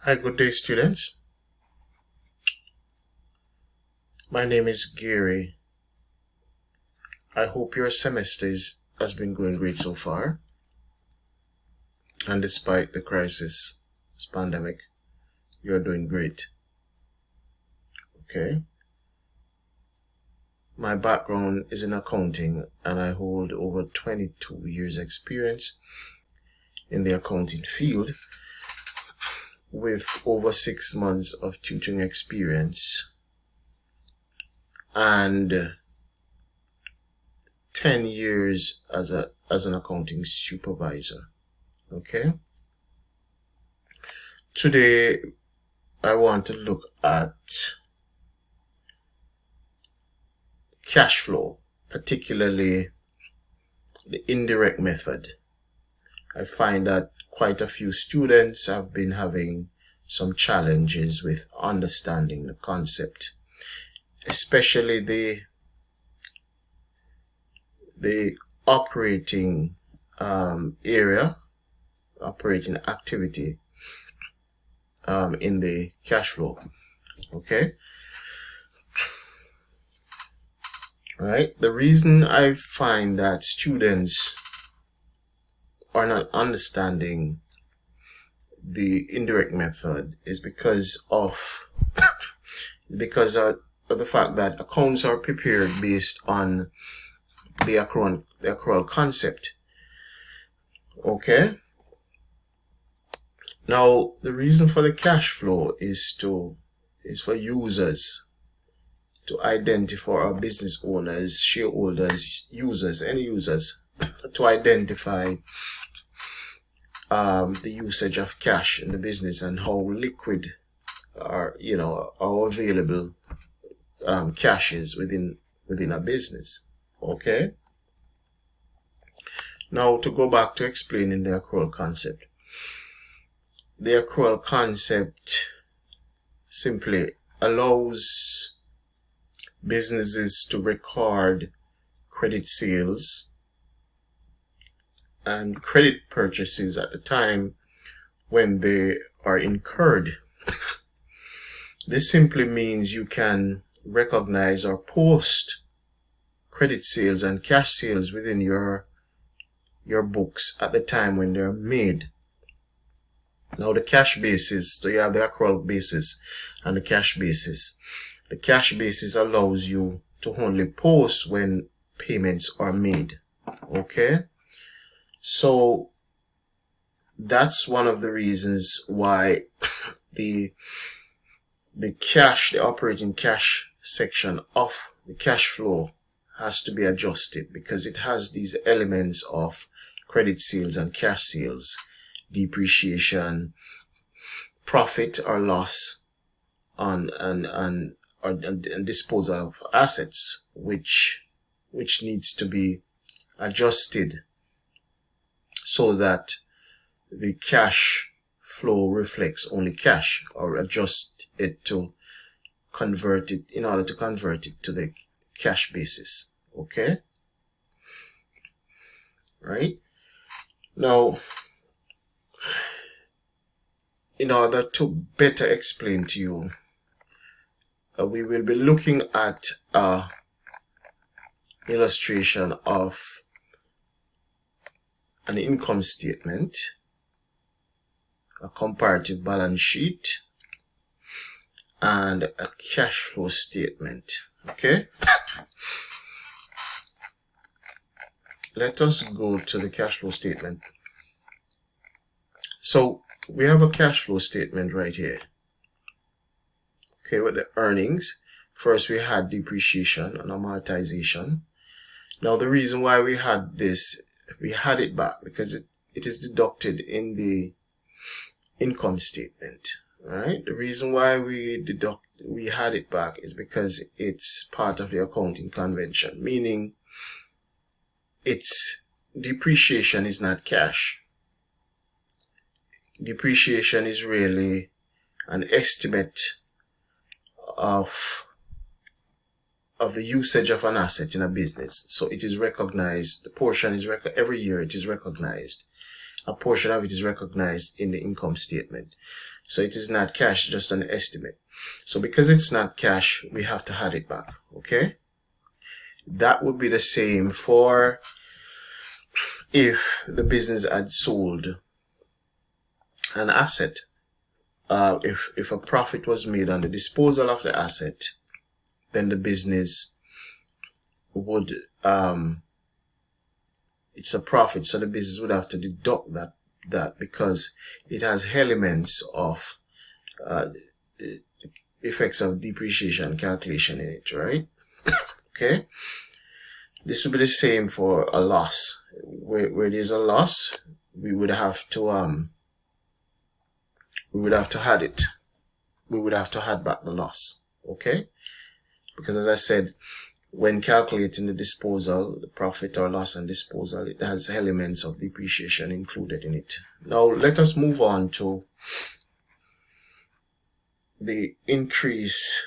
Hi, good day, students. My name is Gary. I hope your semester has been going great so far. And despite the crisis, this pandemic, you're doing great. Okay? My background is in accounting, and I hold over 22 years experience in the accounting field with over 6 months of tutoring experience and 10 years as an accounting supervisor. Okay? Today, I want to look at cash flow, particularly the indirect method. I find that quite a few students have been having some challenges with understanding the concept, especially the operating operating activity in the cash flow. Okay. All right. The reason I find that students are not understanding the indirect method is because of the fact that accounts are prepared based on the accrual concept. Okay. Now, the reason for the cash flow is for users to identify, our business owners, shareholders, users, end users, to identify the usage of cash in the business and how liquid or how available cash is within a business. Okay. Now, to go back to explaining the accrual concept. The accrual concept simply allows businesses to record credit sales and credit purchases at the time when they are incurred. This simply means you can recognize or post credit sales and cash sales within your books at the time when they're made. Now, the cash basis, so you have the accrual basis and the cash basis. The cash basis allows you to only post when payments are made. Okay? So, that's one of the reasons why the operating cash section of the cash flow has to be adjusted, because it has these elements of credit sales and cash sales, depreciation, profit or loss on and disposal of assets, which needs to be adjusted so that the cash flow reflects only cash, or adjust it to convert it in order to convert it to the cash basis. Okay? Right? Now, in order to better explain to you, we will be looking at an illustration of an income statement, a comparative balance sheet, and a cash flow statement. Okay? Let us go to the cash flow statement. So, we have a cash flow statement right here. Okay, with the earnings. First, we had depreciation and amortization. Now, the reason why we had this, we had it back because it is deducted in the income statement. Right? The reason why we had it back is because it's part of the accounting convention, meaning its depreciation is not cash. Depreciation is really an estimate of the usage of an asset in a business. So it is recognized, the portion is every year it is recognized a portion of it is recognized in the income statement. So it is not cash, just an estimate. So because it's not cash, we have to add it back. Okay? That would be the same for if the business had sold an asset. If a profit was made on the disposal of the asset, then the business would it's a profit, so the business would have to deduct that because it has elements of effects of depreciation calculation in it, right? Okay, this would be the same for a loss. Where there's a loss, we would have to add it. We would have to add back the loss. Okay, because as I said, when calculating the disposal, the profit or loss and disposal, it has elements of depreciation included in it. Now let us move on to the increase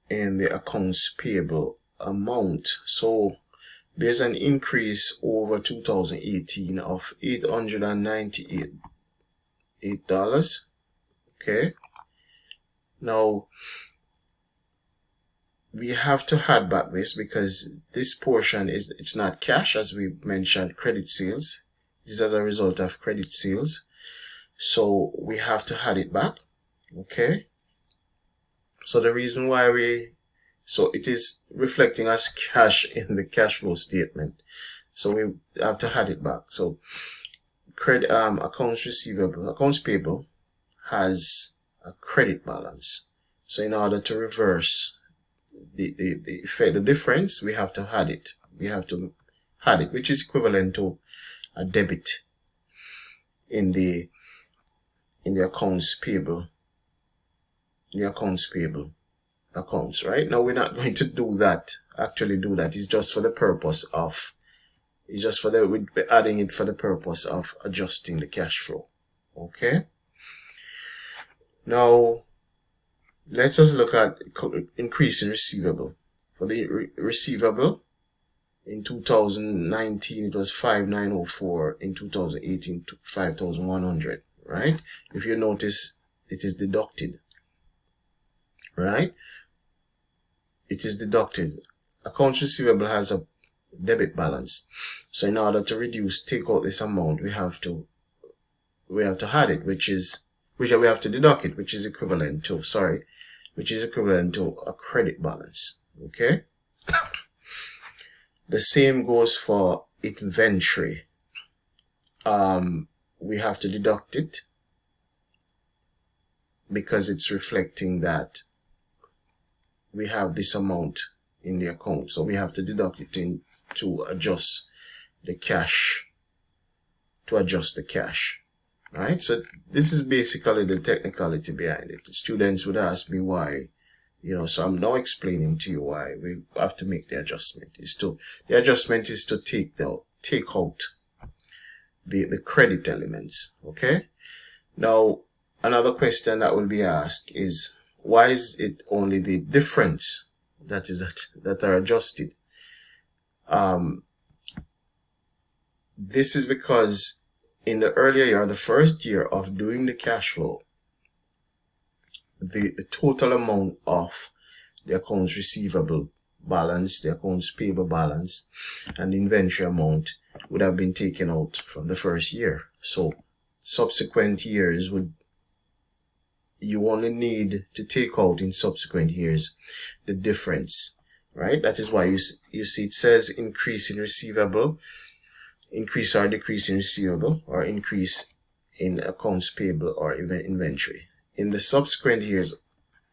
in the accounts payable amount. So there's an increase over 2018 of $898. Okay. Now we have to add back this because this portion it's not cash, as we mentioned, credit sales. This is as a result of credit sales. So we have to add it back. Okay. So the reason why so it is reflecting as cash in the cash flow statement. So we have to add it back. So accounts payable has a credit balance. So in order to reverse the effect, the difference, we have to add it. We have to add it, which is equivalent to a debit in the accounts payable. The accounts payable accounts, right? Now we're not going to do that. It's just for the purpose of we're adding it for the purpose of adjusting the cash flow. Okay. Now let us look at increase in receivable. For the receivable, in 2019 it was 5,904. In 2018, 5,100. Right? If you notice, it is deducted. Right? It is deducted. Accounts receivable has a debit balance. So in order to take out this amount, we have to add it, which we have to deduct it, which is equivalent to a credit balance. Okay. The same goes for inventory. We have to deduct it because it's reflecting that we have this amount in the account. So we have to deduct it to adjust the cash. Right? So this is basically the technicality behind it. The students would ask me why, so I'm now explaining to you why we have to make the adjustment. The adjustment is to take out the credit elements. Okay? Now, another question that will be asked is, why is it only the difference that are adjusted? This is because in the earlier year, the first year of doing the cash flow, the total amount of the accounts receivable balance, the accounts payable balance, and the inventory amount would have been taken out from the first year. So subsequent years you only need to take out in subsequent years the difference, right? That is why you see it says increase in receivable, increase or decrease in receivable, or increase in accounts payable or inventory. In the subsequent years,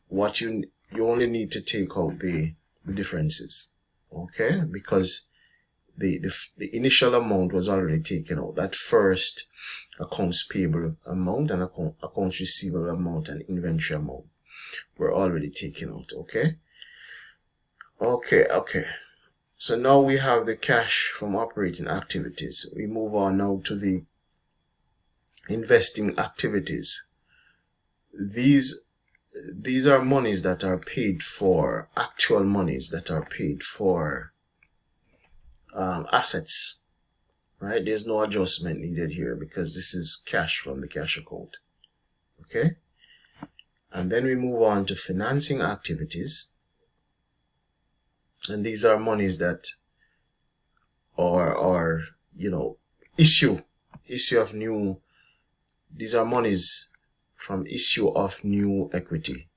what you only need to take out the differences, okay? Because the initial amount was already taken out. That first accounts payable amount and accounts receivable amount and inventory amount were already taken out. Okay. So now we have the cash from operating activities. We move on now to the investing activities. These are monies that are paid for, actual monies that are paid for assets, right? There's no adjustment needed here because this is cash from the cash account. Okay, and then we move on to financing activities, and these are monies that are issue of new. These are monies from issue of new equity,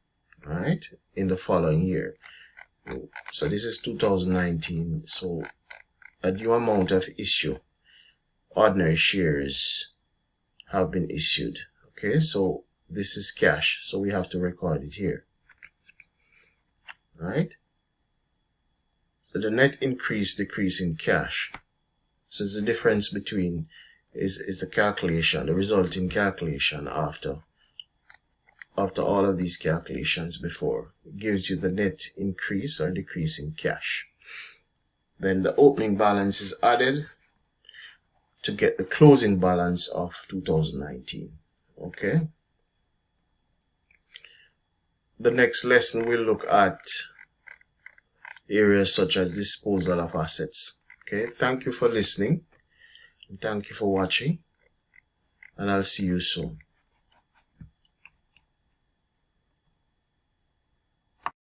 right, in the following year. So this is 2019. So a new amount of issue, ordinary shares have been issued. Okay, so this is cash, so we have to record it here. Right? So the net increase, decrease in cash. So it's the difference between is the calculation, the resulting calculation after all of these calculations before. It gives you the net increase or decrease in cash. Then the opening balance is added to get the closing balance of 2019. Okay. The next lesson we'll look at areas such as disposal of assets. Okay. Thank you for listening. And thank you for watching. And I'll see you soon.